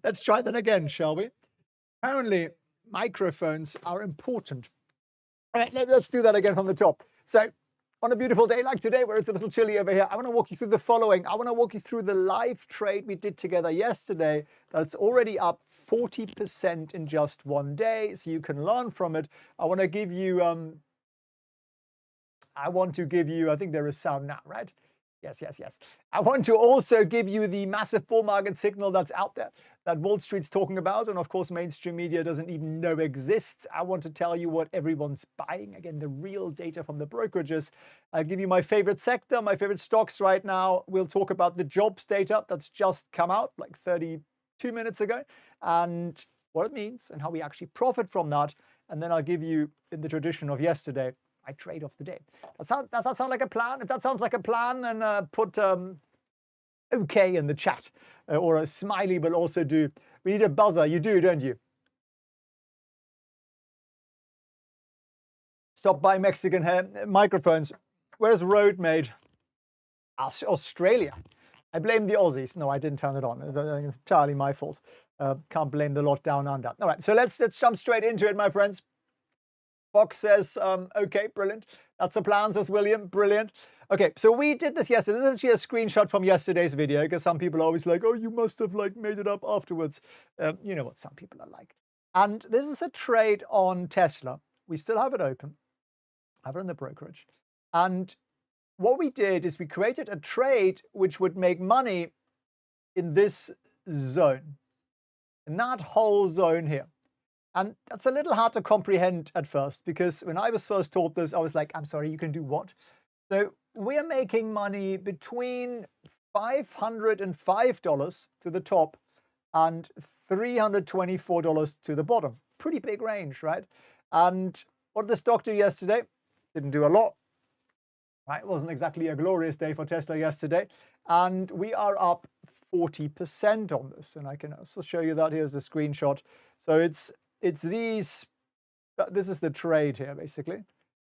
Let's try that again, shall we? Apparently, microphones are important. All right, let's do that again from the top. So, on a beautiful day like today, where it's a little chilly over here, I want to walk you through the following. I want to walk you through the live trade we did together yesterday that's already up 40% in just one day, so you can learn from it. I want to give you, I think there is sound now, right? Yes. I want to also give you the massive bull market signal that's out there that Wall Street's talking about, and of course mainstream media doesn't even know exists. I want to tell you what everyone's buying. Again, the real data from the brokerages. I'll give you my favorite sector, my favorite stocks right now. We'll talk about the jobs data that's just come out like 32 minutes ago, and what it means and how we actually profit from that. And then I'll give you, in the tradition of yesterday, my trade of the day. Does that sound like a plan? If that sounds like a plan, then put okay in the chat, or a smiley will also do. We need a buzzer. You do, don't you? Stop by Mexican microphones. Where's Road made? Australia. I blame the Aussies. No, I didn't turn it on. It's entirely my fault. Can't blame the lot down under. All right, so let's jump straight into it, my friends. Fox says, okay, brilliant. That's the plan, says William. Brilliant. Okay, so we did this yesterday. This is actually a screenshot from yesterday's video, because some people are always like, oh, you must have like made it up afterwards. You know what some people are like. And this is a trade on Tesla. We still have it open. I have it in the brokerage. And what we did is we created a trade which would make money in this zone, in that whole zone here. And that's a little hard to comprehend at first, because when I was first taught this, I was like, I'm sorry, you can do what? So we're making money between $505 to the top and $324 to the bottom. Pretty big range, right? And what did the stock do yesterday? Didn't do a lot. Right? It wasn't exactly a glorious day for Tesla yesterday. And we are up 40% on this. And I can also show you that. Here's the screenshot. So it's these, this is the trade here, basically.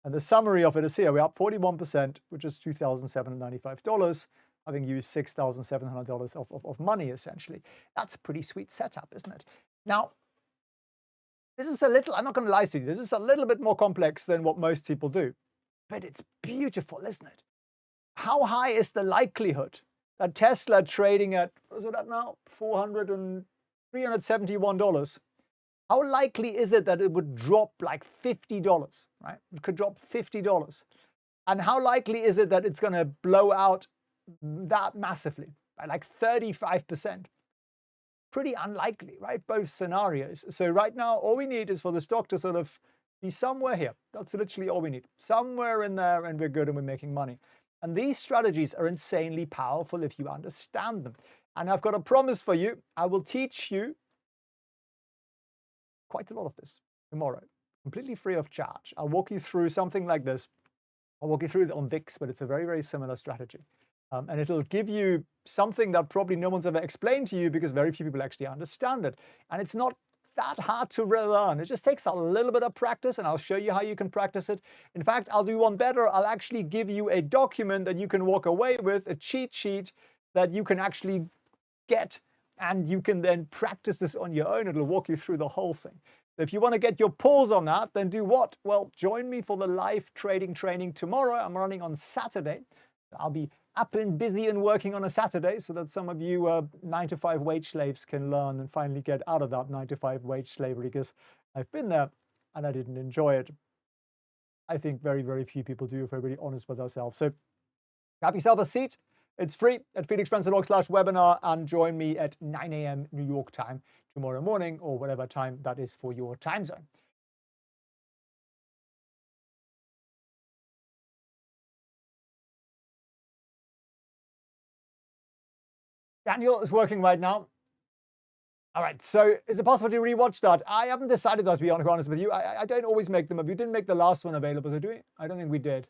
And the summary of it is here. We're up 41%, which is $2,795, having used $6,700 of money, essentially. That's a pretty sweet setup, isn't it? Now, this is a little, I'm not going to lie to you, this is a little bit more complex than what most people do. But it's beautiful, isn't it? How high is the likelihood that Tesla trading at, what is it at now? $371. How likely is it that it would drop like $50, right? It could drop $50. And how likely is it that it's going to blow out that massively by like 35%? Pretty unlikely, right? Both scenarios. So right now, all we need is for the stock to sort of be somewhere here. That's literally all we need. Somewhere in there, and we're good and we're making money. And these strategies are insanely powerful if you understand them. And I've got a promise for you. I will teach you quite a lot of this tomorrow, completely free of charge. I'll walk you through something like this. I'll walk you through it on VIX, but it's a very, very similar strategy. And it'll give you something that probably no one's ever explained to you, because very few people actually understand it. And it's not that hard to learn. It just takes a little bit of practice, and I'll show you how you can practice it. In fact, I'll do one better. I'll actually give you a document that you can walk away with, a cheat sheet that you can actually get, and you can then practice this on your own. It'll walk you through the whole thing. So if you want to get your pulse on that, then do what? Well, join me for the live trading training tomorrow. I'm running on Saturday. I'll be up and busy and working on a Saturday, so that some of you 9-to-5 wage slaves can learn and finally get out of that 9-to-5 wage slavery, because I've been there and I didn't enjoy it. I think very, very few people do, if we're really honest with ourselves. So grab yourself a seat. It's free at felixprehn.org/webinar, and join me at 9 a.m. New York time tomorrow morning, or whatever time that is for your time zone. Daniel is working right now. All right, so is it possible to rewatch that? I haven't decided that, to be honest with you. I don't always make them. We didn't make the last one available, did we? I don't think we did.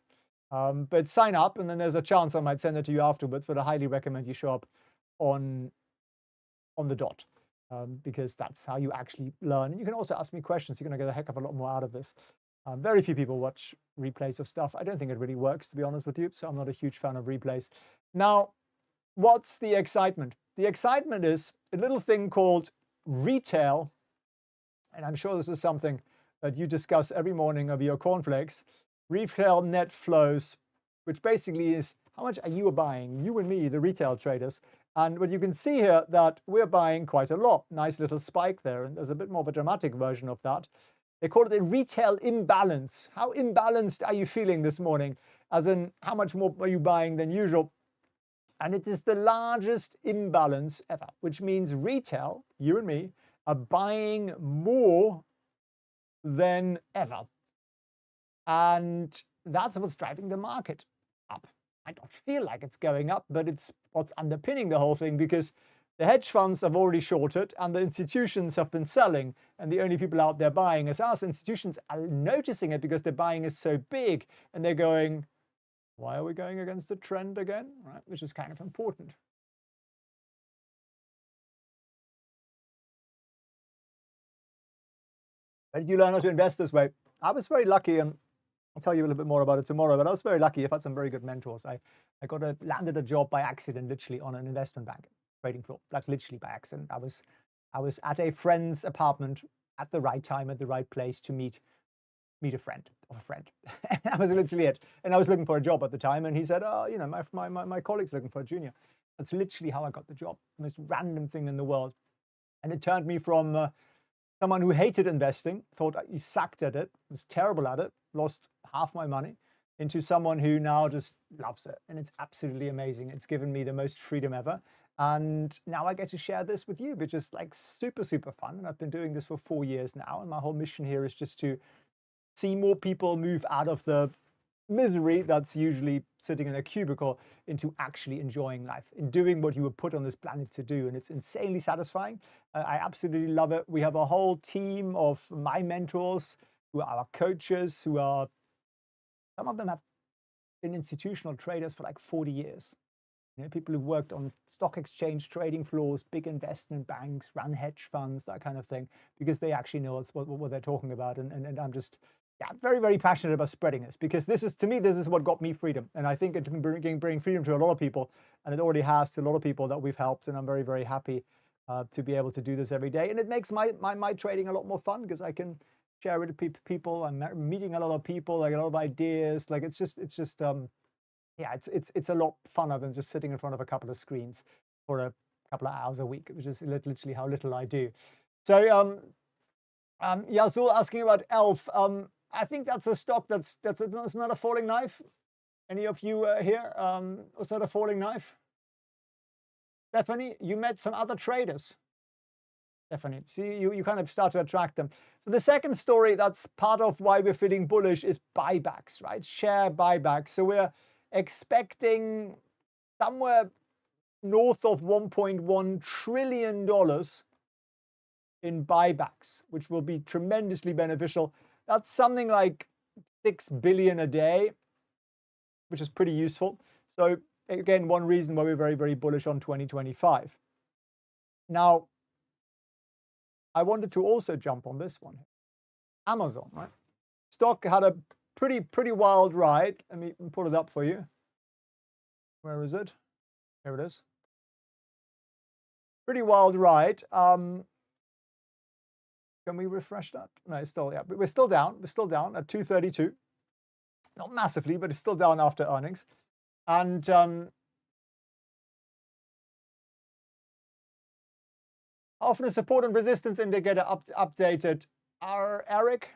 But sign up, and then there's a chance I might send it to you afterwards. But I highly recommend you show up on the dot, because that's how you actually learn. And you can also ask me questions. You're going to get a heck of a lot more out of this. Very few people watch replays of stuff. I don't think it really works, to be honest with you. So I'm not a huge fan of replays. Now, what's the excitement? The excitement is a little thing called retail, and I'm sure this is something that you discuss every morning over your cornflakes, retail net flows, which basically is how much are you buying, you and me, the retail traders. And what you can see here that we're buying quite a lot. Nice little spike there, and there's a bit more of a dramatic version of that. They call it a retail imbalance. How imbalanced are you feeling this morning? As in, how much more are you buying than usual? And it is the largest imbalance ever, which means retail, you and me, are buying more than ever. And that's what's driving the market up. I don't feel like it's going up, but it's what's underpinning the whole thing, because the hedge funds have already shorted and the institutions have been selling, and the only people out there buying is us. Institutions are noticing it because their buying is so big, and they're going, why are we going against the trend again? Right, which is kind of important. Where did you learn how to invest this way? I was very lucky, and I'll tell you a little bit more about it tomorrow, but I was very lucky. I've had some very good mentors. I landed a job by accident, literally on an investment bank trading floor, like literally by accident. I was at a friend's apartment at the right time, at the right place to meet a friend of a friend. And that was literally it. And I was looking for a job at the time, and he said, oh, you know, my colleague's looking for a junior. That's literally how I got the job. The most random thing in the world. And it turned me from someone who hated investing, thought he sucked at it, was terrible at it, lost half my money, into someone who now just loves it. And it's absolutely amazing. It's given me the most freedom ever. And now I get to share this with you, which is like super, super fun. And I've been doing this for 4 years now. And my whole mission here is just to see more people move out of the misery that's usually sitting in a cubicle into actually enjoying life, in doing what you were put on this planet to do. And it's insanely satisfying. I absolutely love it. We have a whole team of my mentors who are our coaches, who are, some of them have been institutional traders for like 40 years. You know, people who worked on stock exchange trading floors, big investment banks, run hedge funds, that kind of thing, because they actually know what they're talking about. And I'm just, yeah, very, very passionate about spreading this, because this is, to me, this is what got me freedom. And I think it can bring freedom to a lot of people, and it already has to a lot of people that we've helped. And I'm very, very happy to be able to do this every day. And it makes my trading a lot more fun, because I can share it with people. I'm meeting a lot of people, like a lot of ideas. Like it's just yeah, it's a lot funner than just sitting in front of a couple of screens for a couple of hours a week, which is literally how little I do. So Yazul asking about ELF. I think that's a stock that's not a falling knife. Any of you here? Was that a falling knife? Stephanie, you met some other traders. Stephanie, see, you kind of start to attract them. So the second story that's part of why we're feeling bullish is buybacks, right? Share buybacks. So we're expecting somewhere north of $1.1 trillion in buybacks, which will be tremendously beneficial. That's something like 6 billion a day, which is pretty useful. So again, one reason why we're very, very bullish on 2025. Now, I wanted to also jump on this one. Amazon, right? Stock had a pretty wild ride. Let me pull it up for you. Where is it? There it is. Pretty wild ride. Can we refresh that? No, it's still, yeah, but we're still down. We're still down at 232. Not massively, but it's still down after earnings. And how often is support and resistance indicator updated? Eric,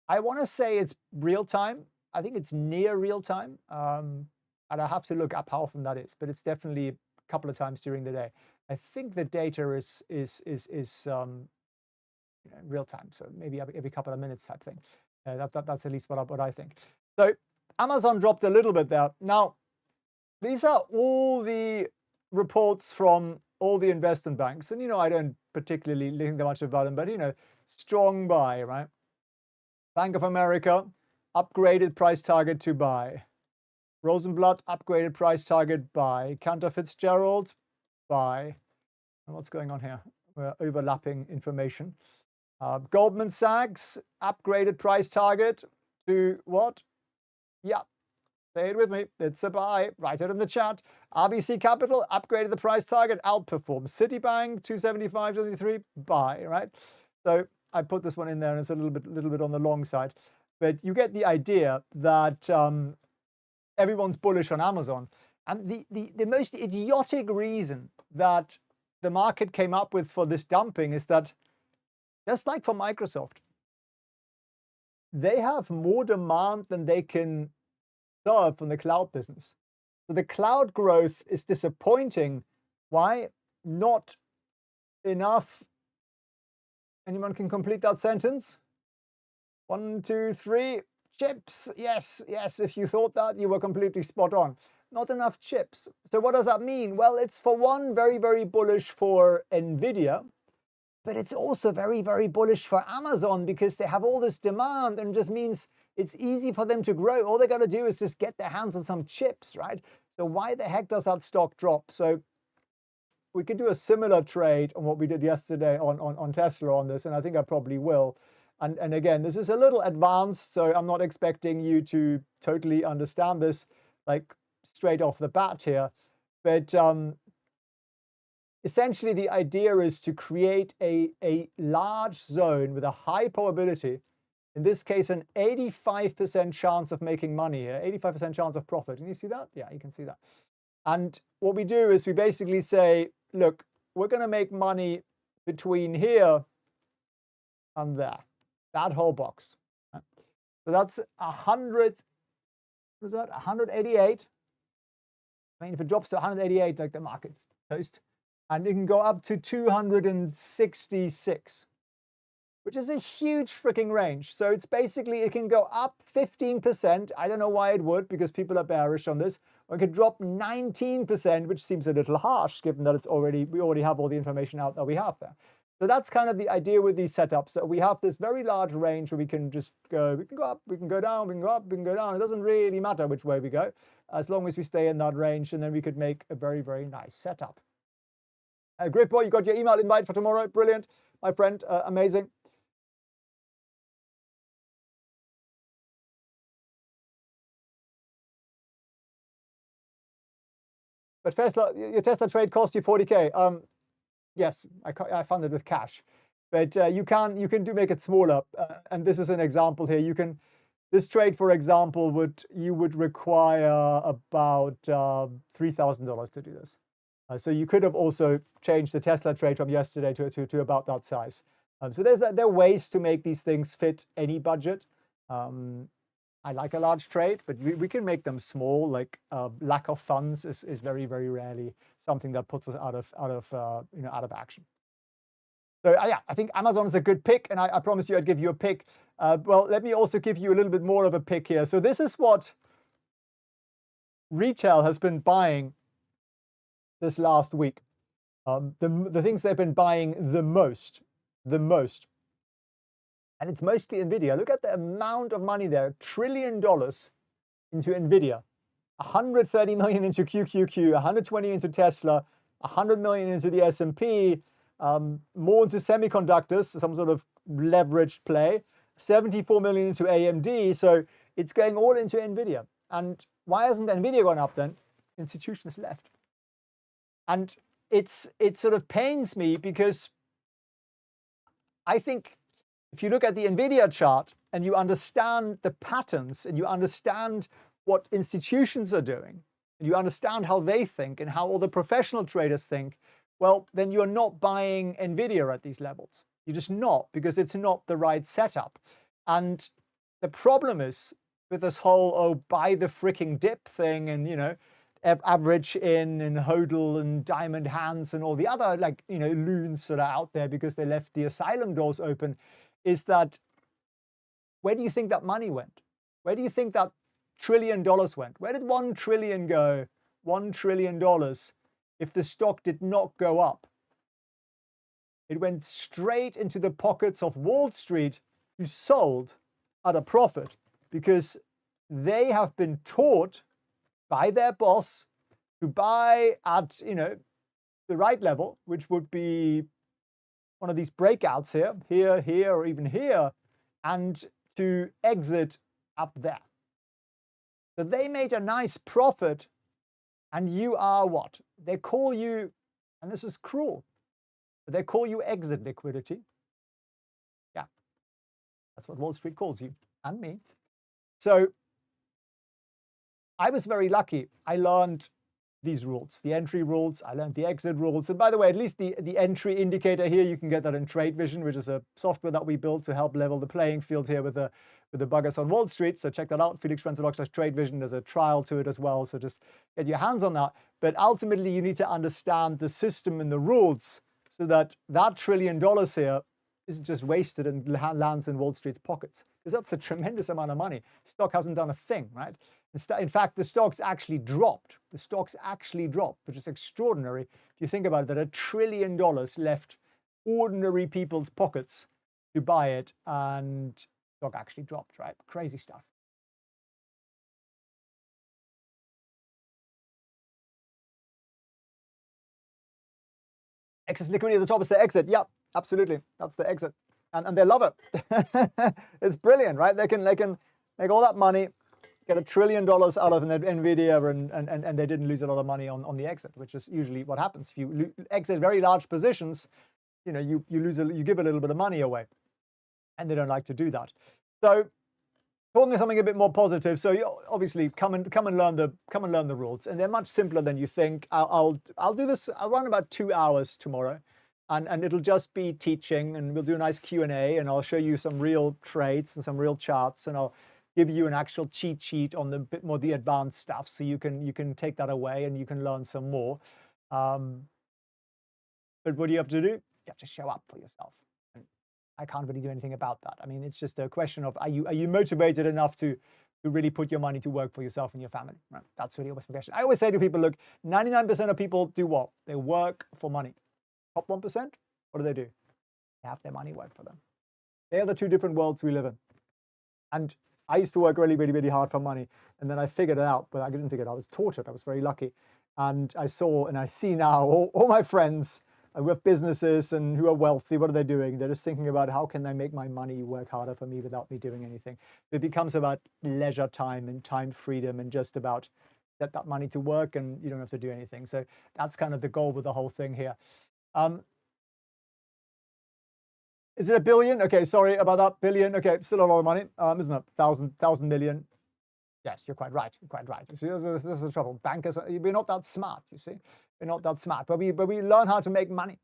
I want to say it's real time. I think it's near real time. And I have to look up how often that is, but it's definitely a couple of times during the day. I think the data is real time, so maybe every couple of minutes type thing. That's at least what I think. So Amazon dropped a little bit there. Now, these are all the reports from all the investment banks, and I don't particularly think that much about them, but strong buy, right? Bank of America upgraded price target to buy. Rosenblatt upgraded price target buy. Cantor Fitzgerald buy. And what's going on here? We're overlapping information. Goldman Sachs upgraded price target to what? Yeah, Say it with me. It's a buy. Write it in the chat. RBC Capital upgraded the price target, outperformed. Citibank 275, 23, buy, right? So I put this one in there and it's a little bit on the long side. But you get the idea that everyone's bullish on Amazon. And the most idiotic reason that the market came up with for this dumping is that, just like for Microsoft, they have more demand than they can serve from the cloud business. So the cloud growth is disappointing. Why? Not enough. Anyone can complete that sentence? 1, 2, 3. Chips. Yes, yes. If you thought that, you were completely spot on. Not enough chips. So what does that mean? Well, it's for one, very, very bullish for Nvidia, but it's also very, very bullish for Amazon because they have all this demand and just means it's easy for them to grow. All they got to do is just get their hands on some chips, right? So why the heck does that stock drop? So we could do a similar trade on what we did yesterday on Tesla on this, and I think I probably will. And again, this is a little advanced, so I'm not expecting you to totally understand this like straight off the bat here. But essentially, the idea is to create a large zone with a high probability, in this case, an 85% chance of making money here, 85% chance of profit. Can you see that? Yeah, you can see that. And what we do is we basically say, look, we're going to make money between here and there, that whole box. So that's 100, what is that, 188. I mean, if it drops to 188, like the market's toast. And it can go up to 266, which is a huge freaking range. So it's basically, it can go up 15%. I don't know why it would, because people are bearish on this. Or it could drop 19%, which seems a little harsh, given that we already have all the information out that we have there. So that's kind of the idea with these setups. So we have this very large range where we can just go, we can go up, we can go down, we can go up, we can go down. It doesn't really matter which way we go, as long as we stay in that range, and then we could make a very, very nice setup. Great boy, you got your email invite for tomorrow. Brilliant, my friend, amazing. But Tesla, your Tesla trade cost you 40K. Yes, I funded with cash, but you can make it smaller. And this is an example here. This trade, for example, you would require about $3,000 to do this. So you could have also changed the Tesla trade from yesterday to about that size. So there are ways to make these things fit any budget. I like a large trade, but we can make them small. Like lack of funds is very, very rarely something that puts us out of action. So yeah, I think Amazon is a good pick, and I promised you I'd give you a pick. Well, let me also give you a little bit more of a pick here. So this is what retail has been buying this last week. The things they've been buying the most. And it's mostly Nvidia. Look at the amount of money there, $1 trillion into Nvidia, 130 million into QQQ, 120 into Tesla, 100 million into the S&P, more into semiconductors, some sort of leveraged play, 74 million into AMD. So it's going all into Nvidia. And why hasn't Nvidia gone up then? Institutions left. And it sort of pains me, because I think if you look at the Nvidia chart and you understand the patterns and you understand what institutions are doing, and you understand how they think and how all the professional traders think, well, then you're not buying Nvidia at these levels. You're just not, because it's not the right setup. And the problem is with this whole, oh, buy the freaking dip thing, and, average in and hodl and diamond hands and all the other, loons that are out there because they left the asylum doors open, is that where do you think that money went? Where do you think that $1 trillion went? Where did 1 trillion go? $1 trillion if the stock did not go up. It went straight into the pockets of Wall Street, who sold at a profit because they have been taught by their boss to buy at the right level, which would be one of these breakouts here, or even here, and to exit up there. So they made a nice profit, and you are what? They call you, and this is cruel, but they call you exit liquidity. Yeah, that's what Wall Street calls you and me. So I was very lucky. I learned these rules, the entry rules. I learned the exit rules. And by the way, at least the entry indicator here, you can get that in Trade Vision, which is a software that we built to help level the playing field here with the buggers on Wall Street. So check that out, felixprehn.org/Trade Vision. There's a trial to it as well. So just get your hands on that. But ultimately, you need to understand the system and the rules so that $1 trillion here isn't just wasted and lands in Wall Street's pockets, because that's a tremendous amount of money. Stock hasn't done a thing, right? In fact, the stocks actually dropped. The stocks actually dropped, which is extraordinary. If you think about it, that $1 trillion left ordinary people's pockets to buy it, and stock actually dropped, right? Crazy stuff. Excess liquidity at the top is the exit. Yeah, absolutely. That's the exit. And they love it. It's brilliant, right? They can make all that money, get $1 trillion out of NVIDIA, and they didn't lose a lot of money on the exit, which is usually what happens. If you exit very large positions, you know, you give a little bit of money away, and they don't like to do that. So talking something a bit more positive. So you obviously come and learn the rules, and they're much simpler than you think. I'll do this. I'll run about 2 hours tomorrow, and it'll just be teaching, and we'll do a nice Q&A, and I'll show you some real trades and some real charts, and I'll give you an actual cheat sheet on the bit more the advanced stuff, so you can take that away and you can learn some more. But what do you have to do? You have to show up for yourself. I can't really do anything about that. I mean, it's just a question of, are you motivated enough to really put your money to work for yourself and your family? Right? That's really always the question. I always say to people, look, 99% of people do what? They work for money. Top 1%, what do? They have their money work for them. They are the two different worlds we live in. And I used to work really, really, really hard for money. And then I figured it out, but I didn't figure it out. I was taught it. I was very lucky. And I saw, and I see now all my friends who have businesses and who are wealthy, what are they doing? They're just thinking about, how can they make my money work harder for me without me doing anything? It becomes about leisure time and time freedom, and just about get that money to work, and you don't have to do anything. So that's kind of the goal with the whole thing here. Is it a billion? Okay, sorry about that. Billion. Okay, still a lot of money, isn't it? Thousand million. Yes, you're quite right. You're quite right. You see, this is the trouble. Bankers, we're not that smart. You see, we're not that smart, but we learn how to make money.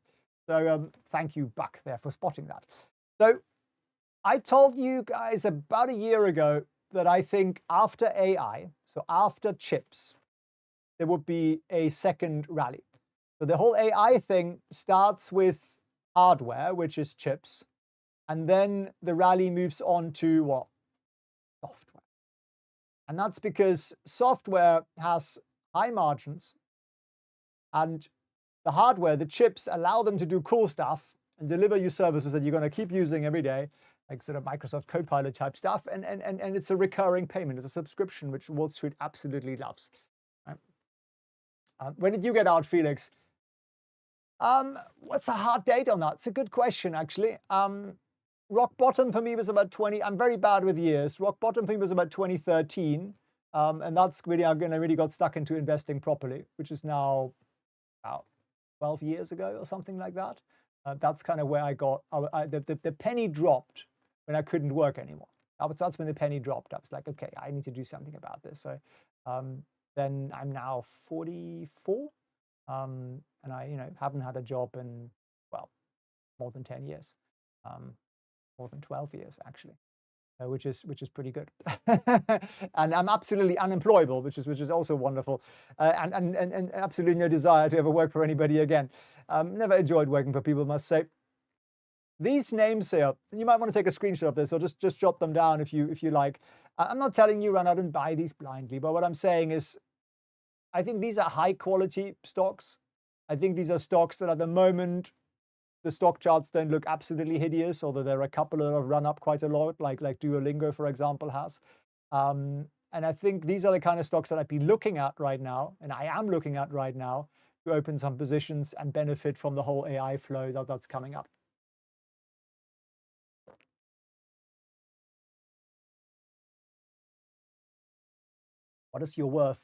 So thank you, Buck, there for spotting that. So I told you guys about a year ago that I think after AI, so after chips, there would be a second rally. So the whole AI thing starts with hardware, which is chips, and then the rally moves on to what? Software. And that's because software has high margins, and the hardware, the chips, allow them to do cool stuff and deliver you services that you're going to keep using every day, like sort of Microsoft Copilot type stuff. And it's a recurring payment. It's a subscription, which Wall Street absolutely loves. Right? When did you get out, Felix? What's a hard date on that? It's a good question, actually. Rock bottom for me was about 20. I'm very bad with years. Rock bottom for me was about 2013. And that's really, I really got stuck into investing properly, which is now about 12 years ago or something like that. That's kind of where I got, the penny dropped when I couldn't work anymore. That's when the penny dropped. I was like, okay, I need to do something about this. So then I'm now 44. And I, haven't had a job in, well, more than 10 years, more than 12 years, actually. Which is pretty good. And I'm absolutely unemployable, which is also wonderful, and absolutely no desire to ever work for anybody again. Never enjoyed working for people, must say. These names here, you might want to take a screenshot of this, or just jot them down if you like. I'm not telling you run out and buy these blindly, but what I'm saying is, I think these are high quality stocks. I think these are stocks that at the moment, the stock charts don't look absolutely hideous, although there are a couple that have run up quite a lot, like Duolingo, for example, has. And I think these are the kind of stocks that I'd be looking at right now, and I am looking at right now, to open some positions and benefit from the whole AI flow that's coming up. what is your worth?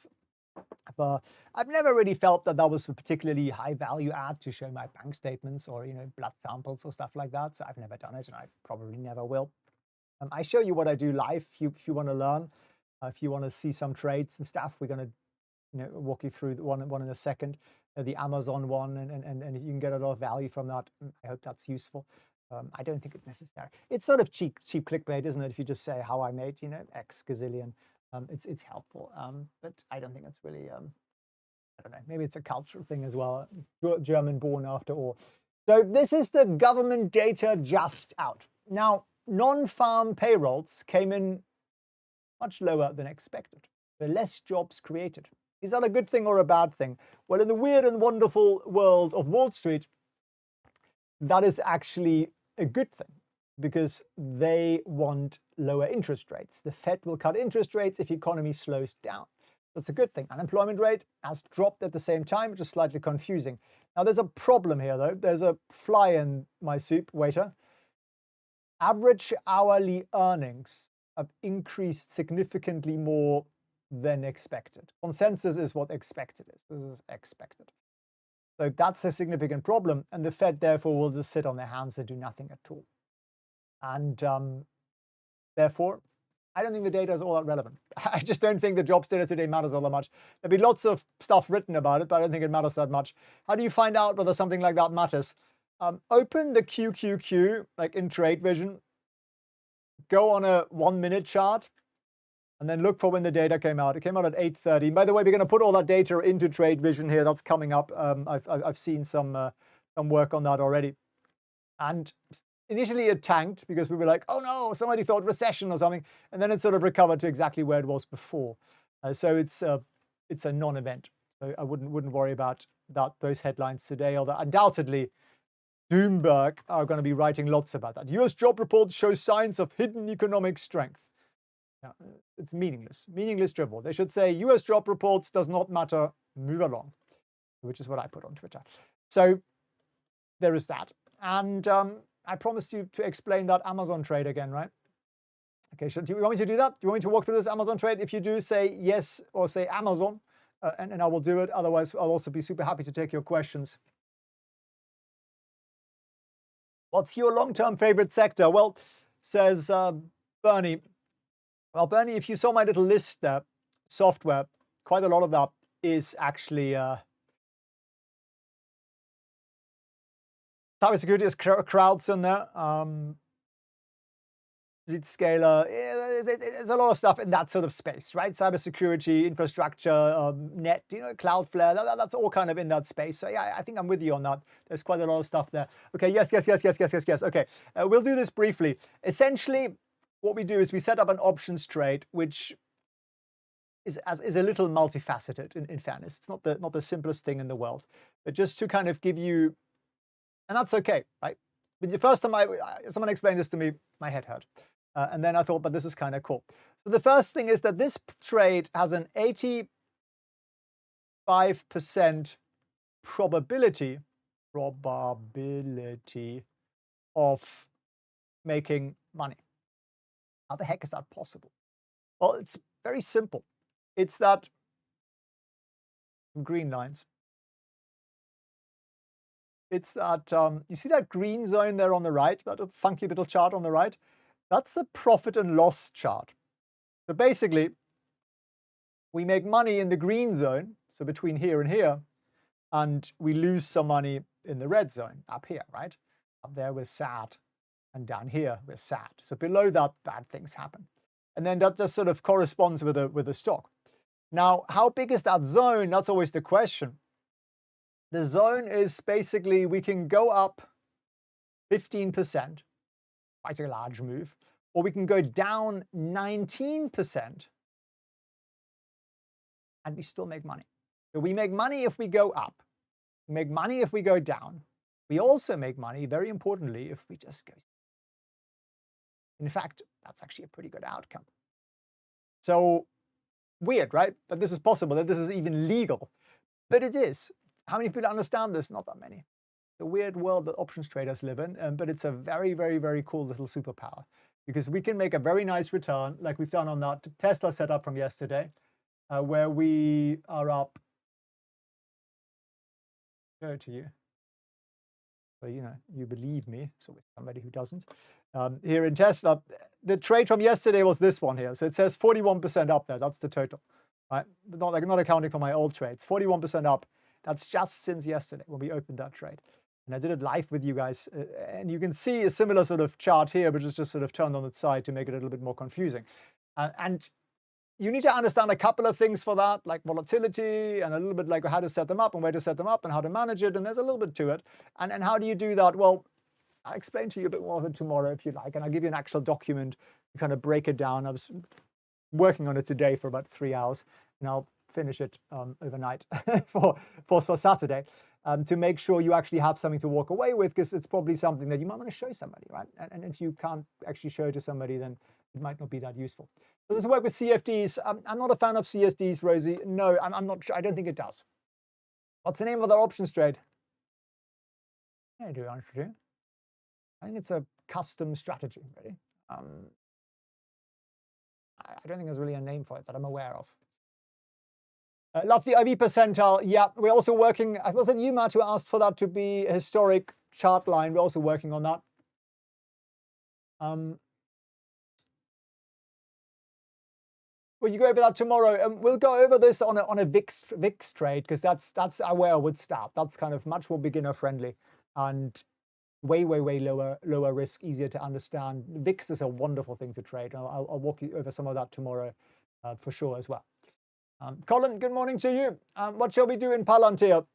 But I've never really felt that that was a particularly high value add to show my bank statements or, blood samples or stuff like that. So I've never done it, and I probably never will. I show you what I do live. If you want to learn, if you want to see some trades and stuff, we're going to walk you through one in a second. The Amazon one, and you can get a lot of value from that. I hope that's useful. I don't think it's necessary. It's sort of cheap clickbait, isn't it? If you just say how I made X gazillion, it's helpful. But I don't think it's really. I don't know. Maybe it's a cultural thing as well. German born after all. So this is the government data just out. Now, non-farm payrolls came in much lower than expected. There are less jobs created. Is that a good thing or a bad thing? Well, in the weird and wonderful world of Wall Street, that is actually a good thing because they want lower interest rates. The Fed will cut interest rates if the economy slows down. That's a good thing. Unemployment rate has dropped at the same time, which is slightly confusing. Now, there's a problem here, though. There's a fly in my soup, waiter. Average hourly earnings have increased significantly more than expected. Consensus is what expected is. This is expected. So that's a significant problem, and the Fed therefore will just sit on their hands and do nothing at all. And therefore, I don't think the data is all that relevant. I just don't think the jobs data today matters all that much. There'll be lots of stuff written about it, but I don't think it matters that much. How do you find out whether something like that matters? Open the QQQ, like in Trade Vision, go on a 1-minute chart, and then look for when the data came out. It came out at 8:30. By the way, we're going to put all that data into Trade Vision here. That's coming up. I've seen some work on that already. And initially it tanked because we were like, oh no, somebody thought recession or something, and then it sort of recovered to exactly where it was before. So it's a non-event. So I wouldn't worry about those headlines today. Although undoubtedly, Bloomberg are going to be writing lots about that. U.S. job reports show signs of hidden economic strength. It's meaningless dribble. They should say U.S. job reports does not matter, move along, which is what I put on Twitter. So there is that. And I promised you to explain that Amazon trade again, right? Okay, do you want me to do that? Do you want me to walk through this Amazon trade? If you do, say yes or say Amazon, and I will do it. Otherwise, I'll also be super happy to take your questions. What's your long-term favorite sector? Well, says Bernie. Well, Bernie, if you saw my little list there, software, quite a lot of that is actually cybersecurity is crowds in there. Zscaler, there's a lot of stuff in that sort of space, right? Cybersecurity, infrastructure, net, Cloudflare, that's all kind of in that space. So yeah, I think I'm with you on that. There's quite a lot of stuff there. Okay, yes. Okay, we'll do this briefly. Essentially, what we do is we set up an options trade, which is a little multifaceted. In fairness, it's not the simplest thing in the world, but just to kind of give you, and that's okay, right? But the first time someone explained this to me, my head hurt, and then I thought, but this is kind of cool. So the first thing is that this trade has an 85% probability of making money. How the heck is that possible? Well, it's very simple. It's that green lines. It's that, you see that green zone there on the right, that funky little chart on the right? That's the profit and loss chart. So basically, we make money in the green zone, so between here and here, and we lose some money in the red zone, up here, right? Up there we're sad, and down here we're sad. So below that, bad things happen. And then that just sort of corresponds with the stock. Now, how big is that zone? That's always the question. The zone is basically we can go up 15%, quite a large move, or we can go down 19%, and we still make money. So we make money if we go up. We make money if we go down. We also make money, very importantly, if we just go. In fact, that's actually a pretty good outcome. So weird, right? That this is possible, that this is even legal. But it is. How many people understand this? Not that many. The weird world that options traders live in, but it's a very, very, very cool little superpower because we can make a very nice return like we've done on that Tesla setup from yesterday. where we are up. Show it to you. So, you know, you believe me. So with somebody who doesn't. Here in Tesla, the trade from yesterday was this one here. So it says 41% up there. That's the total, right? Not accounting for my old trades. 41% up. That's just since yesterday when we opened that trade. And I did it live with you guys. And you can see a similar sort of chart here, which is just sort of turned on its side to make it a little bit more confusing. And you need to understand a couple of things for that, like volatility and a little bit like how to set them up and where to set them up and how to manage it. And there's a little bit to it. And how do you do that? Well, I'll explain to you a bit more of it tomorrow if you like, and I'll give you an actual document to kind of break it down. I was working on it today for about 3 hours, and I'll finish it overnight for Saturday to make sure you actually have something to walk away with, because it's probably something that you might want to show somebody, right? And if you can't actually show it to somebody, then it might not be that useful. Does this work with CFDs? I'm not a fan of CSDs, Rosie. No, I'm not sure. I don't think it does. What's the name of that options trade? Yeah, do I do? I think it's a custom strategy, really. I don't think there's really a name for it that I'm aware of. Love the IV percentile. Yeah, we're also working. Was it you, Matt, who asked for that to be a historic chart line? We're also working on that. Well, you go over that tomorrow, and we'll go over this on a VIX trade, because that's where I would start. That's kind of much more beginner friendly and way lower risk, easier to understand. VIX is a wonderful thing to trade. I'll walk you over some of that tomorrow for sure as well. Colin, good morning to you. What shall we do in Palantir?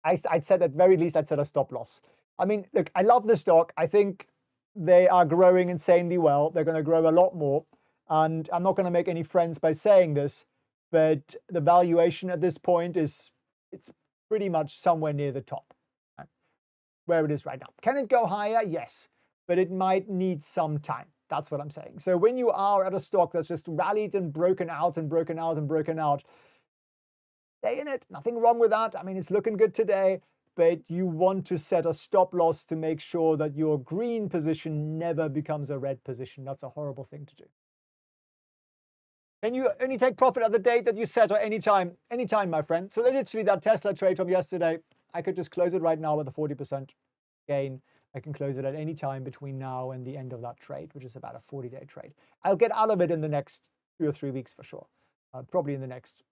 I'd said at very least I'd set a stop loss. I mean, look, I love the stock. I think they are growing insanely well. They're going to grow a lot more. And I'm not going to make any friends by saying this, but the valuation at this point it's pretty much somewhere near the top, right? Where it is right now. Can it go higher? Yes, but it might need some time. That's what I'm saying. So when you are at a stock that's just rallied and broken out and broken out and broken out, stay in it. Nothing wrong with that. I mean, it's looking good today, but you want to set a stop loss to make sure that your green position never becomes a red position. That's a horrible thing to do. Can you only take profit at the date that you set, or anytime? Anytime, my friend. So literally that Tesla trade from yesterday, I could just close it right now with a 40% gain. I can close it at any time between now and the end of that trade, which is about a 40-day trade. I'll get out of it in the next 2 or 3 weeks for sure. Probably in the next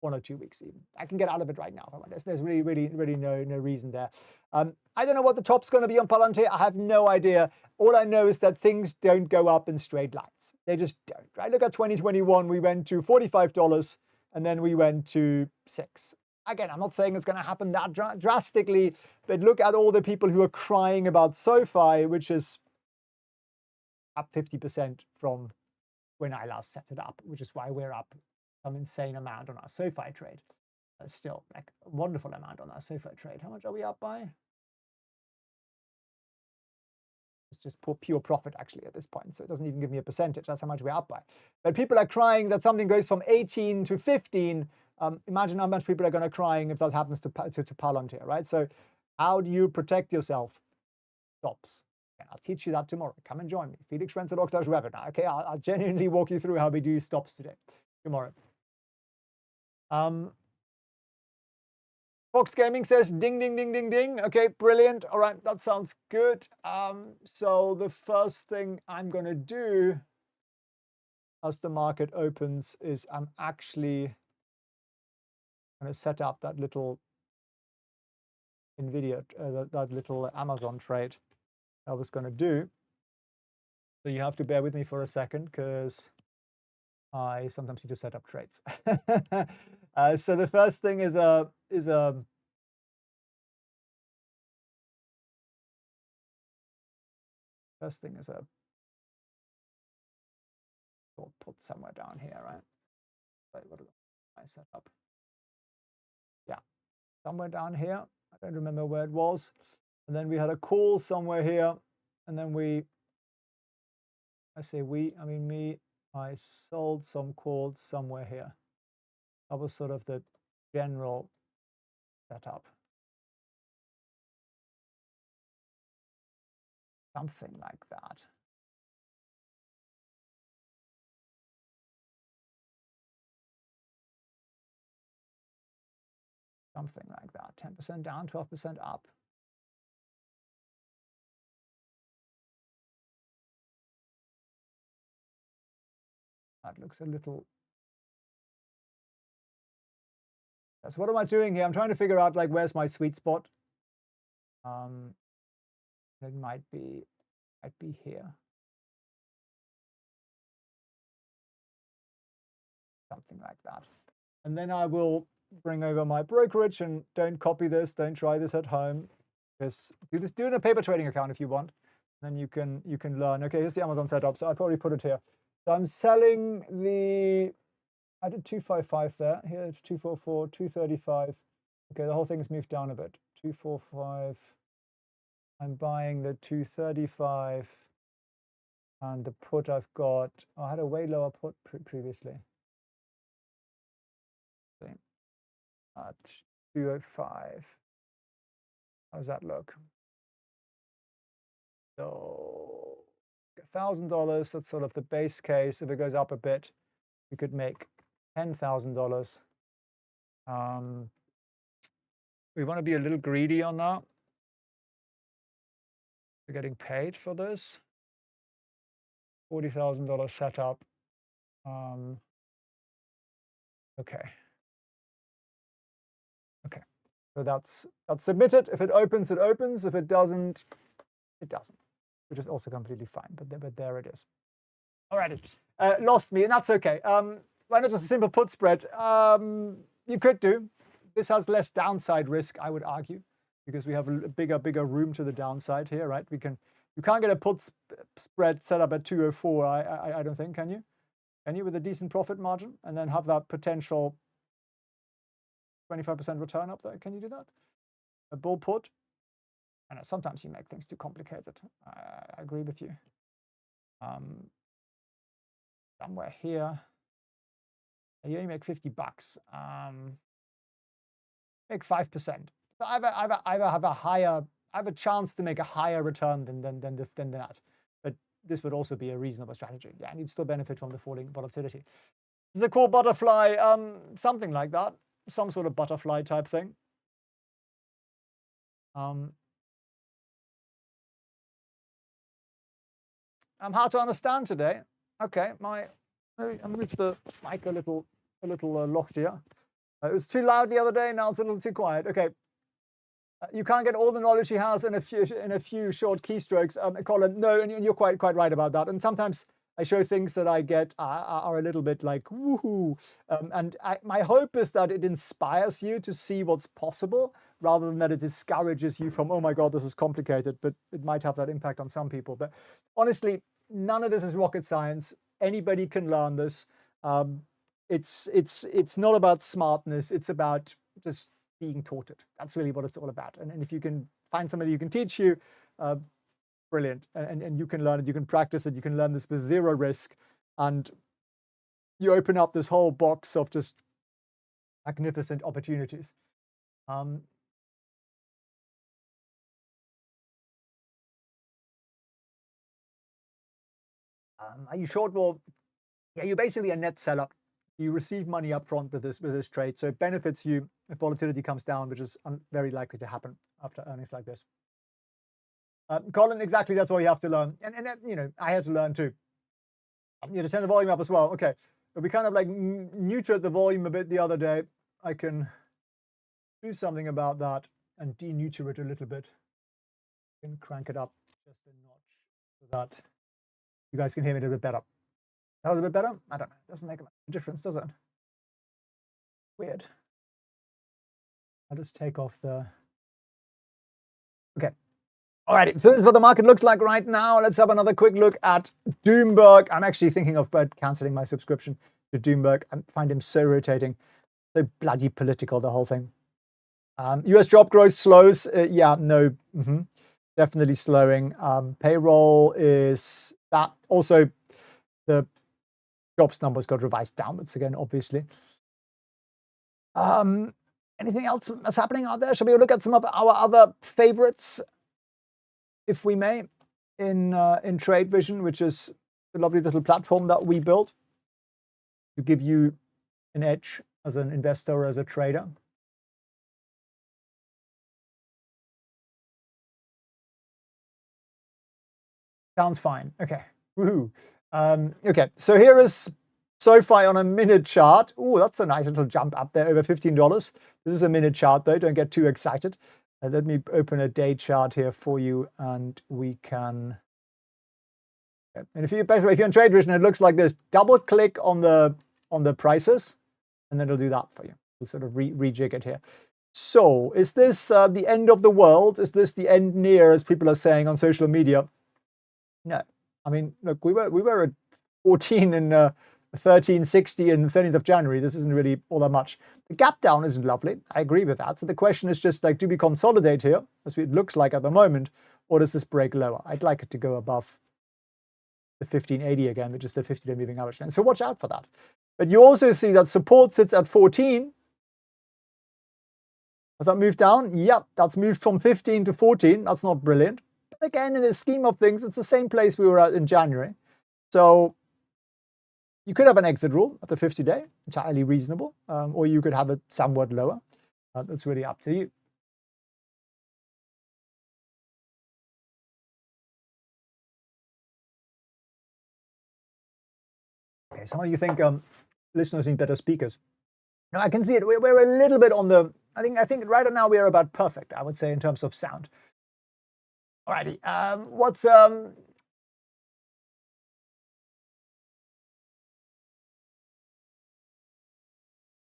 1 or 2 weeks even. I can get out of it right now. There's really no reason there. I don't know what the top's going to be on Palantir. I have no idea. All I know is that things don't go up in straight lines. They just don't, right? Look at 2021. We went to $45 and then we went to $6. Again, I'm not saying it's going to happen that drastically, but look at all the people who are crying about SoFi, which is up 50% from when I last set it up, which is why we're up some insane amount on our SoFi trade. That's still like a wonderful amount on our SoFi trade. How much are we up by? It's just pure profit actually at this point. So it doesn't even give me a percentage. That's how much we're up by. But people are crying that something goes from 18 to 15. Imagine how much people are going to crying if that happens to Palantir, right? So how do you protect yourself? Stops. And I'll teach you that tomorrow. Come and join me. Felix Prehn.webinar. Okay, I'll genuinely walk you through how we do stops today, tomorrow. Fox Gaming says ding, ding, ding, ding, ding. Okay, brilliant. All right, that sounds good. So the first thing I'm going to do as the market opens is I'm actually going to set up that little NVIDIA, that little Amazon trade I was going to do. So you have to bear with me for a second because I sometimes need to set up trades. So the first thing is a we'll put somewhere down here, right? Wait, what did I set up? Yeah, somewhere down here. I don't remember where it was. And then we had a call somewhere here, and then I say we, I mean me, I sold some calls somewhere here. That was sort of the general setup. Something like that. something like that. 10% down, 12% up. That looks a little. So what am I doing here? I'm trying to figure out like where's my sweet spot. It might be here. Something like that. And then I will bring over my brokerage, and don't copy this, don't try this at home. Just do it in a paper trading account if you want. Then you can learn. Okay, here's the Amazon setup. So I probably put it here. So I'm selling the, I did 255 there. Here it's 244, 235. Okay, the whole thing's moved down a bit. 245. I'm buying the 235. And the put I've got, oh, I had a way lower put previously. At 205. How does that look? So $1,000, that's sort of the base case. If it goes up a bit, we could make $10,000. We want to be a little greedy on that. We're getting paid for this. $40,000 setup. Okay. Okay. So that's submitted. If it opens, it opens. If it doesn't, it doesn't, which is also completely fine. But there it is. All right, lost me, and that's okay. Why not just a simple put spread? You could do. This has less downside risk, I would argue, because we have a bigger room to the downside here, right? You can't get a put spread set up at 204. I don't think, can you? Can you with a decent profit margin and then have that potential 25% return up there? Can you do that? A bull put? I know sometimes you make things too complicated. I agree with you. Somewhere here, you only make $50. Make 5%. So I have a chance to make a higher return than that. But this would also be a reasonable strategy. Yeah, and you'd still benefit from the falling volatility. Is it called butterfly? Something like that. Some sort of butterfly type thing. I'm hard to understand today. Okay, I'm moved the mic a little loftier. It was too loud the other day. Now it's a little too quiet. Okay, you can't get all the knowledge he has in a few short keystrokes. Colin, no, and you're quite right about that. And sometimes I show things that I get are a little bit like woohoo. And my hope is that it inspires you to see what's possible, rather than that it discourages you from, oh my God, this is complicated. But it might have that impact on some people. But honestly, none of this is rocket science. Anybody can learn this. It's not about smartness. It's about just being taught it. That's really what it's all about. And if you can find somebody who can teach you, brilliant. And you can learn it. You can practice it. You can learn this with zero risk. And you open up this whole box of just magnificent opportunities. Are you short? Well, yeah, you're basically a net seller. You receive money up front with this trade, so it benefits you if volatility comes down, which is very likely to happen after earnings like this. Colin, exactly, that's what you have to learn, and you know, I had to learn too. You have to turn the volume up as well. Okay, but we kind of like neutered the volume a bit the other day. I can do something about that and deneuter it a little bit. I can crank it up just a notch so that you guys can hear me a little bit better. That was a bit better? I don't know. It doesn't make a difference, does it? Weird. I'll just take off the... Okay. Alrighty, so this is what the market looks like right now. Let's have another quick look at Doomberg. I'm actually thinking of cancelling my subscription to Doomberg. I find him so irritating, so bloody political, the whole thing. US job growth slows. Yeah, no, definitely slowing. Payroll is that. Also, the jobs numbers got revised downwards again, obviously. Anything else that's happening out there? Shall we look at some of our other favorites, if we may, in TradeVision, which is the lovely little platform that we built to give you an edge as an investor or as a trader. Sounds fine. Okay. Woohoo. Okay, so here is SoFi on a minute chart. Oh, that's a nice little jump up there, over $15. This is a minute chart, though. Don't get too excited. Let me open a day chart here for you, and we can. And if you, basically, if you're in Trade Vision, it looks like this. Double click on the prices, and then it'll do that for you. We'll sort of rejig it here. So, is this the end of the world? Is this the end near, as people are saying on social media? No. I mean, look, we were at 14 and 1360 and 13th of January. This isn't really all that much. The gap down isn't lovely. I agree with that. So the question is just like, do we consolidate here, as it looks like at the moment, or does this break lower? I'd like it to go above the 1580 again, which is the 50-day moving average line. So watch out for that. But you also see that support sits at 14. Has that moved down? Yep, that's moved from 15 to 14. That's not brilliant. But again, in the scheme of things, it's the same place we were at in January. So you could have an exit rule at the 50-day, entirely reasonable, or you could have it somewhat lower. That's really up to you. Okay, some of you think listeners need better speakers. No, I can see it. We're a little bit on the. I think right now we are about perfect, I would say, in terms of sound. Alrighty. What's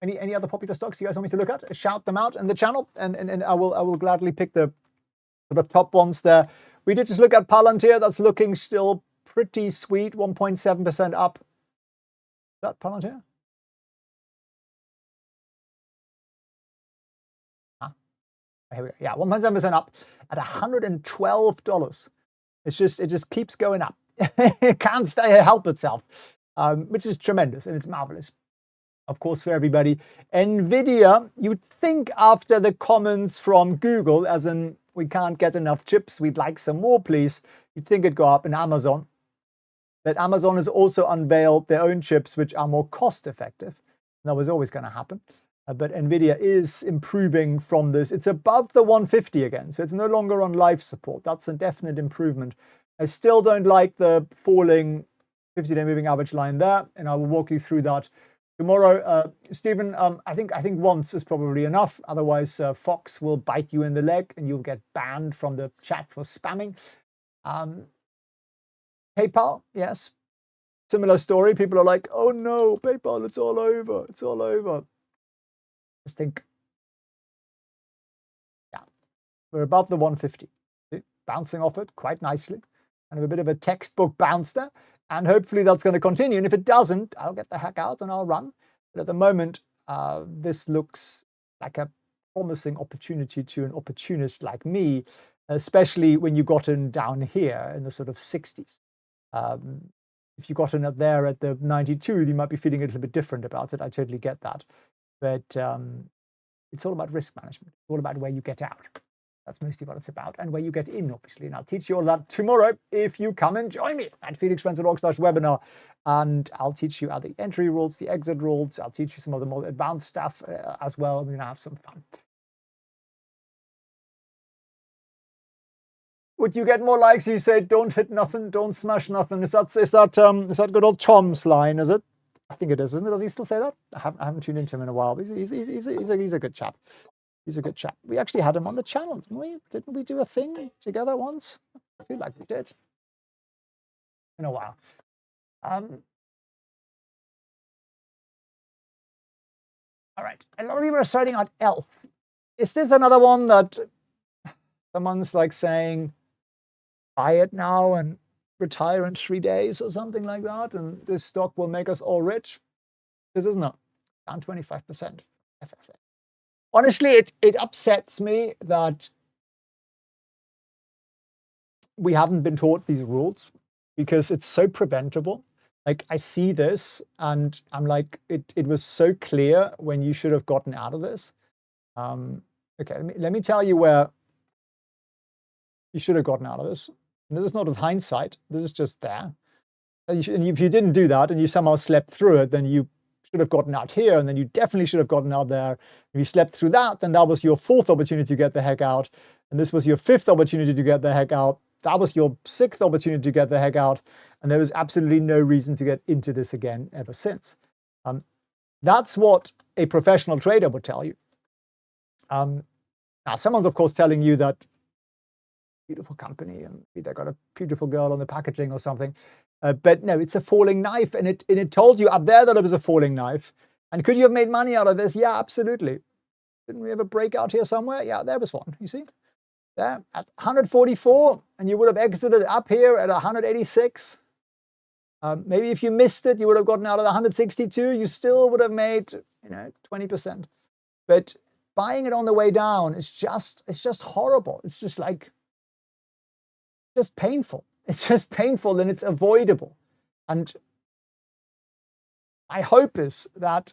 any other popular stocks you guys want me to look at? Shout them out in the channel, and I will gladly pick the top ones there. We did just look at Palantir. That's looking still pretty sweet. 1.7% up. Is that Palantir? Here we go. Yeah, 1.7% up at $112. It just keeps going up. It can't help itself, which is tremendous, and it's marvelous. Of course, for everybody. NVIDIA, you'd think after the comments from Google, as in, we can't get enough chips, we'd like some more, please. You'd think it'd go up in Amazon. But Amazon has also unveiled their own chips, which are more cost effective. That was always going to happen. But NVIDIA is improving from this. It's above the 150 again, so it's no longer on life support. That's a definite improvement. I still don't like the falling 50-day moving average line there, and I will walk you through that tomorrow. Stephen, I think once is probably enough. Otherwise, Fox will bite you in the leg, and you'll get banned from the chat for spamming. PayPal, yes. Similar story. People are like, oh no, PayPal, it's all over. It's all over. Just think, yeah, we're above the 150, bouncing off it quite nicely, and a bit of a textbook bounce there, and hopefully that's going to continue. And if it doesn't, I'll get the heck out and I'll run. But at the moment, this looks like a promising opportunity to an opportunist like me, especially when you got in down here in the sort of 60s. If you got in up there at the 92, you might be feeling a little bit different about it. I totally get that. But it's all about risk management. It's all about where you get out. That's mostly what it's about, and where you get in, obviously. And I'll teach you all that tomorrow if you come and join me at felixprehn.org/webinar. And I'll teach you the entry rules, the exit rules. I'll teach you some of the more advanced stuff as well. We're going to have some fun. Would you get more likes if you say, don't hit nothing, don't smash nothing? Is that good old Tom's line, is it? I think it is, isn't it? Does he still say that? I haven't tuned into him in a while. He's a good chap. He's a good chap. We actually had him on the channel, didn't we? Didn't we do a thing together once? I feel like we did. In a while. All right. A lot of people are starting out ELF. Is this another one that someone's like saying, buy it now and retire in 3 days or something like that, and this stock will make us all rich? This is not. Down 25%. Honestly, it upsets me that we haven't been taught these rules, because it's so preventable. Like, I see this and I'm like, it was so clear when you should have gotten out of this. Okay, let me tell you where you should have gotten out of this. And this is not of hindsight. This is just there. And if you didn't do that and you somehow slept through it, then you should have gotten out here, and then you definitely should have gotten out there. If you slept through that, then that was your fourth opportunity to get the heck out, and this was your fifth opportunity to get the heck out. that was your 6th opportunity to get the heck out, and there was absolutely no reason to get into this again ever since. That's what a professional trader would tell you. Now, someone's of course telling you that beautiful company and they got a beautiful girl on the packaging or something, but no, it's a falling knife, and it told you up there that it was a falling knife. And could you have made money out of this? Yeah, absolutely. Didn't we have a breakout here somewhere? Yeah, there was one. You see, there at 144, and you would have exited up here at 186. Maybe if you missed it, you would have gotten out of the 162. You still would have made 20%. But buying it on the way down is just horrible. It's just painful. It's just painful, and it's avoidable. And my hope is that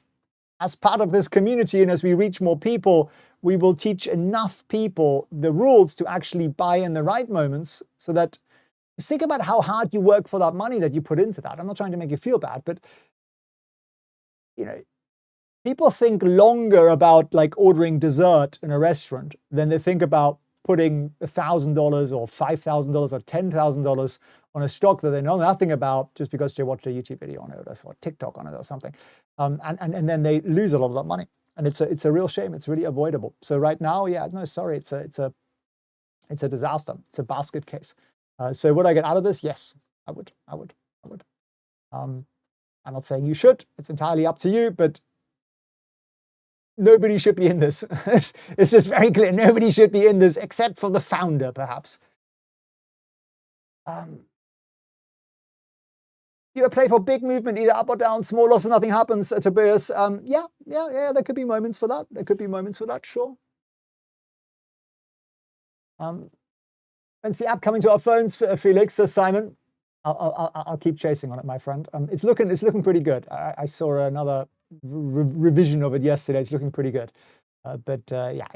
as part of this community and as we reach more people, we will teach enough people the rules to actually buy in the right moments, so that just think about how hard you work for that money that you put into that. I'm not trying to make you feel bad, but people think longer about like ordering dessert in a restaurant than they think about putting $1,000 or $5,000 or $10,000 on a stock that they know nothing about just because they watched a YouTube video on it or TikTok on it or something, and then they lose a lot of that money, and it's a real shame. It's really avoidable. So right now, yeah, no, sorry, it's a disaster. It's a basket case. So would I get out of this? Yes, I would. I'm not saying you should. It's entirely up to you, but nobody should be in this. It's just very clear. Nobody should be in this except for the founder, perhaps. You play for big movement, either up or down, small loss and nothing happens, Tobias. Yeah, there could be moments for that. There could be moments for that, sure. When's the app coming to our phones, Felix? Says Simon. I'll keep chasing on it, my friend. It's looking pretty good. I saw another revision of it yesterday. It's looking pretty good. Yeah,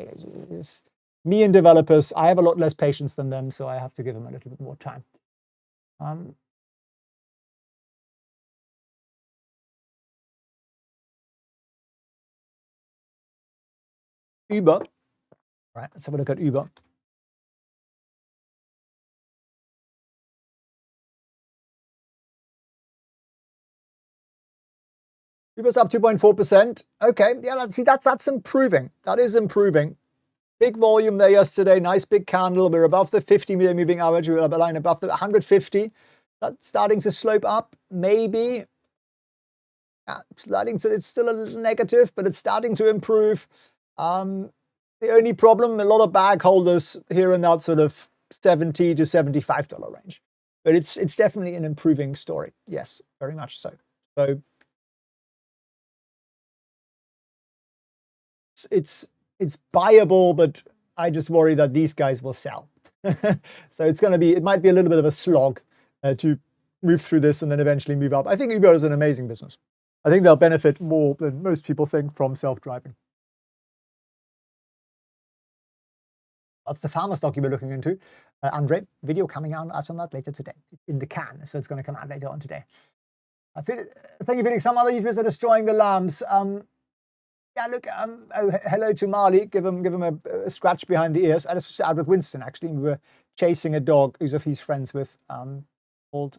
me and developers, I have a lot less patience than them, so I have to give them a little bit more time. Uber. All right, let's have a look at Uber. Uber's up 2.4%. Okay, yeah, see, that's improving. That is improving. Big volume there yesterday. Nice big candle. We're above the 50-minute moving average. We're line above the 150. That's starting to slope up. Maybe. Yeah, it's still a little negative, but it's starting to improve. The only problem, a lot of bag holders here in that sort of $70 to $75 range. But it's definitely an improving story. Yes, very much so. So it's buyable, but I just worry that these guys will sell. So it might be a little bit of a slog to move through this and then eventually move up. I think Uber is an amazing business. I think they'll benefit more than most people think from self-driving. That's the pharma stock you were looking into. Andre, video coming out on that later today. In the can, so it's going to come out later on today. Thank you, Felix. Some other YouTubers are destroying the lambs. Yeah, look, hello to Marley. Give him a scratch behind the ears. I just out with Winston, actually. We were chasing a dog he's friends with, called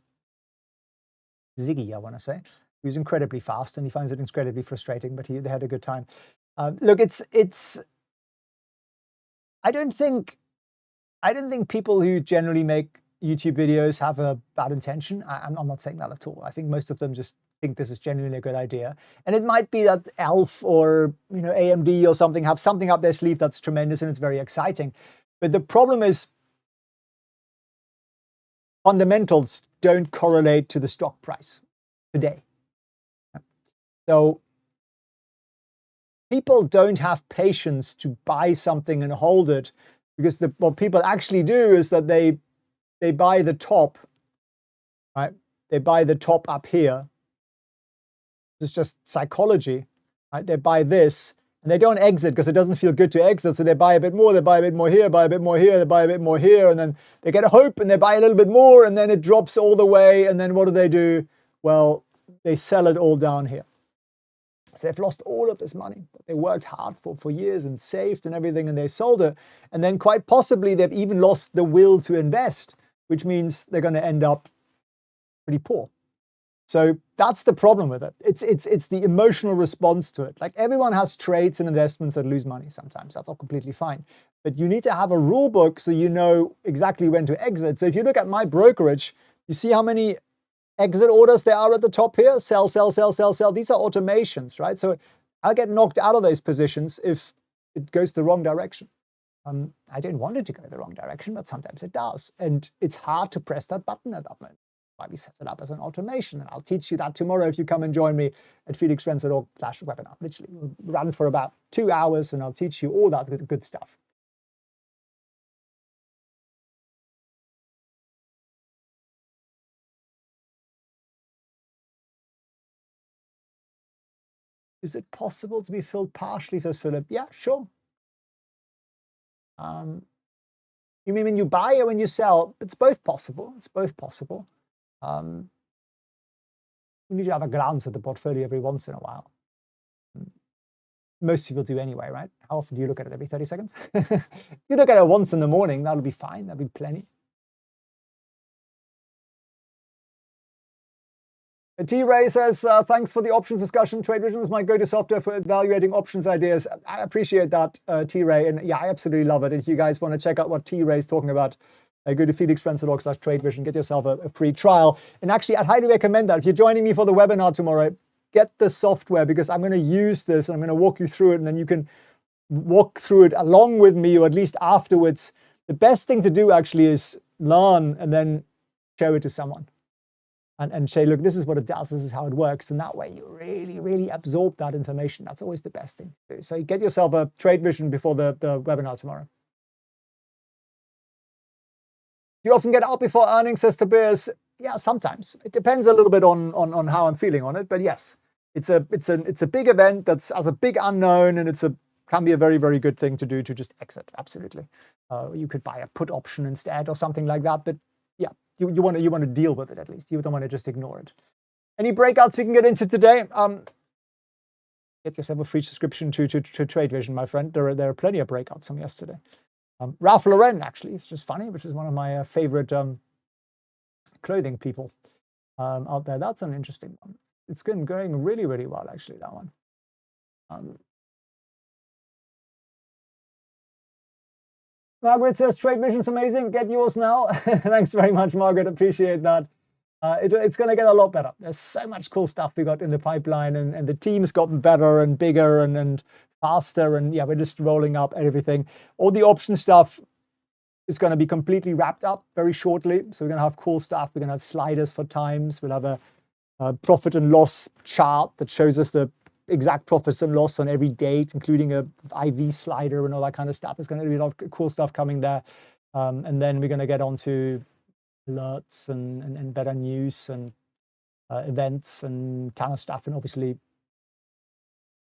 Ziggy, I want to say. He was incredibly fast, and he finds it incredibly frustrating, but they had a good time. Look, I don't think people who generally make YouTube videos have a bad intention. I'm not saying that at all. I think most of them just think this is genuinely a good idea. And it might be that Elf or AMD or something have something up their sleeve that's tremendous and it's very exciting. But the problem is fundamentals don't correlate to the stock price today. So people don't have patience to buy something and hold it, because what people actually do is that they buy the top, right? They buy the top up here. It's just psychology, right? They buy this and they don't exit because it doesn't feel good to exit. So they buy a bit more, they buy a bit more here, buy a bit more here, they buy a bit more here, and then they get a hope and they buy a little bit more, and then it drops all the way. And then what do? Well, they sell it all down here. So they've lost all of this money that they worked hard for years and saved and everything, and they sold it. And then quite possibly they've even lost the will to invest, which means they're going to end up pretty poor. So that's the problem with it. It's the emotional response to it. Like everyone has trades and investments that lose money sometimes. That's all completely fine. But you need to have a rule book so you know exactly when to exit. So if you look at my brokerage, you see how many exit orders there are at the top here? Sell, sell, sell, sell, sell. These are automations, right? So I'll get knocked out of those positions if it goes the wrong direction. I don't want it to go the wrong direction, but sometimes it does. And it's hard to press that button at that moment. Why we set it up as an automation. And I'll teach you that tomorrow if you come and join me at felixprehn.org/webinar. Literally, we'll run for about 2 hours and I'll teach you all that good stuff. Is it possible to be filled partially, says Philip? Yeah, sure. You mean when you buy or when you sell? It's both possible. It's both possible. You need to have a glance at the portfolio every once in a while. Most people do anyway, right? How often do you look at it? Every 30 seconds? If you look at it once in the morning, that'll be fine. That'll be plenty. T-Ray says, thanks for the options discussion. TradeVision is my go-to software for evaluating options ideas. I appreciate that, T-Ray. And yeah, I absolutely love it. If you guys want to check out what T-Ray is talking about, go to felixprehn.org/TradeVision, get yourself a free trial. And actually, I'd highly recommend that. If you're joining me for the webinar tomorrow, get the software because I'm going to use this and I'm going to walk you through it. And then you can walk through it along with me or at least afterwards. The best thing to do actually is learn and then show it to someone. And say, look, this is what it does, this is how it works. And that way you really, really absorb that information. That's always the best thing to do. So get yourself a TradeVision before the webinar tomorrow. Do you often get out before earnings, says Tobias? Yeah, sometimes. It depends a little bit on how I'm feeling on it. But yes, it's a big event that's as a big unknown, and can be a very, very good thing to do to just exit. Absolutely. You could buy a put option instead or something like that. But yeah, you want to deal with it at least. You don't want to just ignore it. Any breakouts we can get into today? Get yourself a free subscription to TradeVision, my friend. There are plenty of breakouts from yesterday. Ralph Lauren, actually, it's just funny, which is one of my favorite clothing people out there. That's an interesting one. It's been going really, really well, actually, that one. Margaret says, TradeVision's amazing. Get yours now. Thanks very much, Margaret. Appreciate that. It's going to get a lot better. There's so much cool stuff we got in the pipeline, and the team's gotten better and bigger and faster. And yeah, we're just rolling up everything. All the option stuff is going to be completely wrapped up very shortly. So we're going to have cool stuff. We're going to have sliders for times. We'll have a profit and loss chart that shows us the exact profits and loss on every date, including a IV slider and all that kind of stuff. There's going to be a lot of cool stuff coming there. And then we're going to get onto alerts and better news and events and ton of stuff, and obviously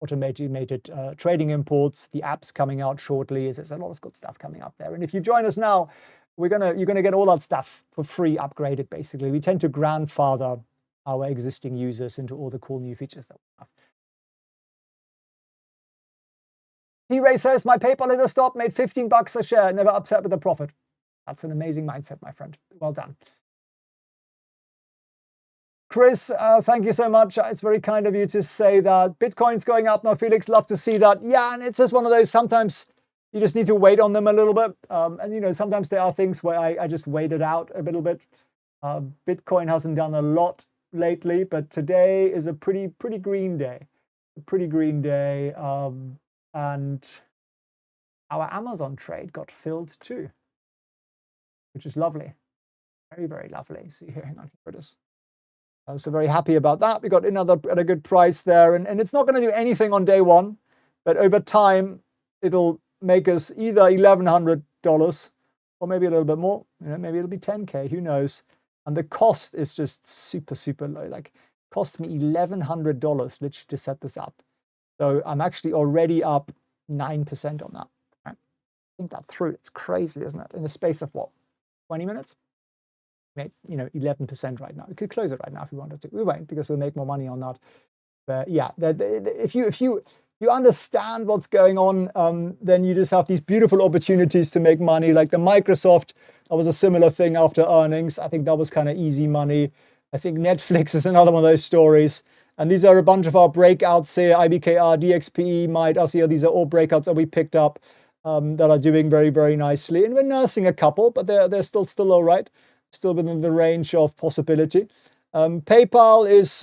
automated trading imports. The app's coming out shortly. There's a lot of good stuff coming up there. And if you join us now, you're gonna get all that stuff for free, upgraded. Basically, we tend to grandfather our existing users into all the cool new features that we have. T-Ray says, my PayPal little stop made $15 a share, never upset with the profit. That's an amazing mindset, my friend. Well done. Chris, thank you so much. It's very kind of you to say that. Bitcoin's going up now, Felix. Love to see that. Yeah, and it's just one of those, sometimes you just need to wait on them a little bit. And, sometimes there are things where I just wait it out a little bit. Bitcoin hasn't done a lot lately, but today is a pretty green day. A pretty green day. And our Amazon trade got filled too, which is lovely. Very, very lovely. See here, hang on, here it is. I'm so very happy about that. We got another at a good price there. And it's not going to do anything on day one, but over time, it'll make us either $1,100 or maybe a little bit more. Maybe it'll be 10K, who knows? And the cost is just super, super low. Like, cost me $1,100 literally to set this up. So I'm actually already up 9% on that. Right? Think that through. It's crazy, isn't it? In the space of what, 20 minutes? Made 11% right now. We could close it right now if we wanted to. We won't, because we'll make more money on that. But yeah, if you understand what's going on, then you just have these beautiful opportunities to make money. Like the Microsoft That was a similar thing after earnings. I think that was kind of easy money. I think Netflix is another one of those stories. And these are a bunch of our breakouts here: IBKR, DXPE, MITE, RCL. These are all breakouts that we picked up that are doing very, very nicely. And we're nursing a couple, but they're still all right, still within the range of possibility. PayPal is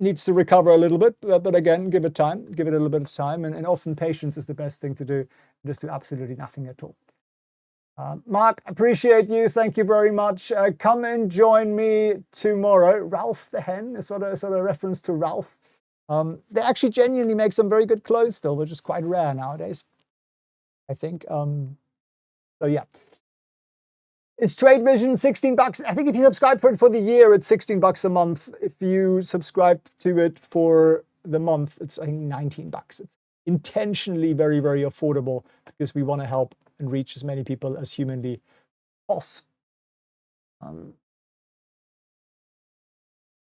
needs to recover a little bit, but again, give it time, give it a little bit of time, and often patience is the best thing to do. Just do absolutely nothing at all. Mark, appreciate you. Thank you very much. Come and join me tomorrow. Ralph the Hen is sort of a reference to Ralph. They actually genuinely make some very good clothes still, which is quite rare nowadays, I think. So yeah. It's Trade Vision, 16 bucks. I think if you subscribe for the year, it's 16 bucks a month. If you subscribe to it for the month, it's I think 19 bucks. It's intentionally very, very affordable because we want to help and reach as many people as humanly possible.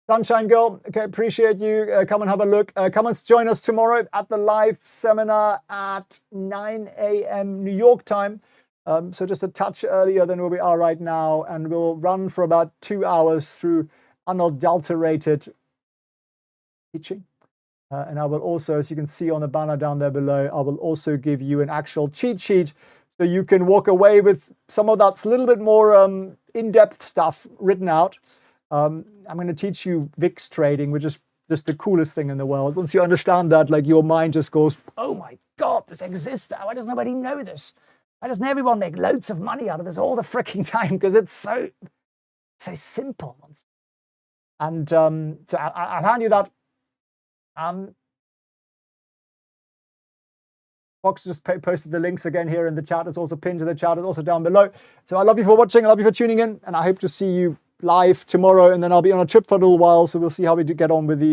Sunshine Girl, okay, appreciate you. Come and have a look. Come and join us tomorrow at the live seminar at 9 a.m. New York time. So just a touch earlier than where we are right now, and we'll run for about 2 hours through unadulterated teaching. And I will also, as you can see on the banner down there below, I will also give you an actual cheat sheet so you can walk away with some of that's a little bit more in-depth stuff written out. I'm going to teach you VIX trading, which is just the coolest thing in the world. Once you understand that, like your mind just goes, oh my God, this exists. Why does nobody know this? Why doesn't everyone make loads of money out of this all the freaking time? Because it's so simple. And so I'll hand you that. Fox just posted the links again here in the chat. It's also pinned to the chat. It's also down below. So I love you for watching. I love you for tuning in. And I hope to see you live tomorrow. And then I'll be on a trip for a little while. So we'll see how we do get on with the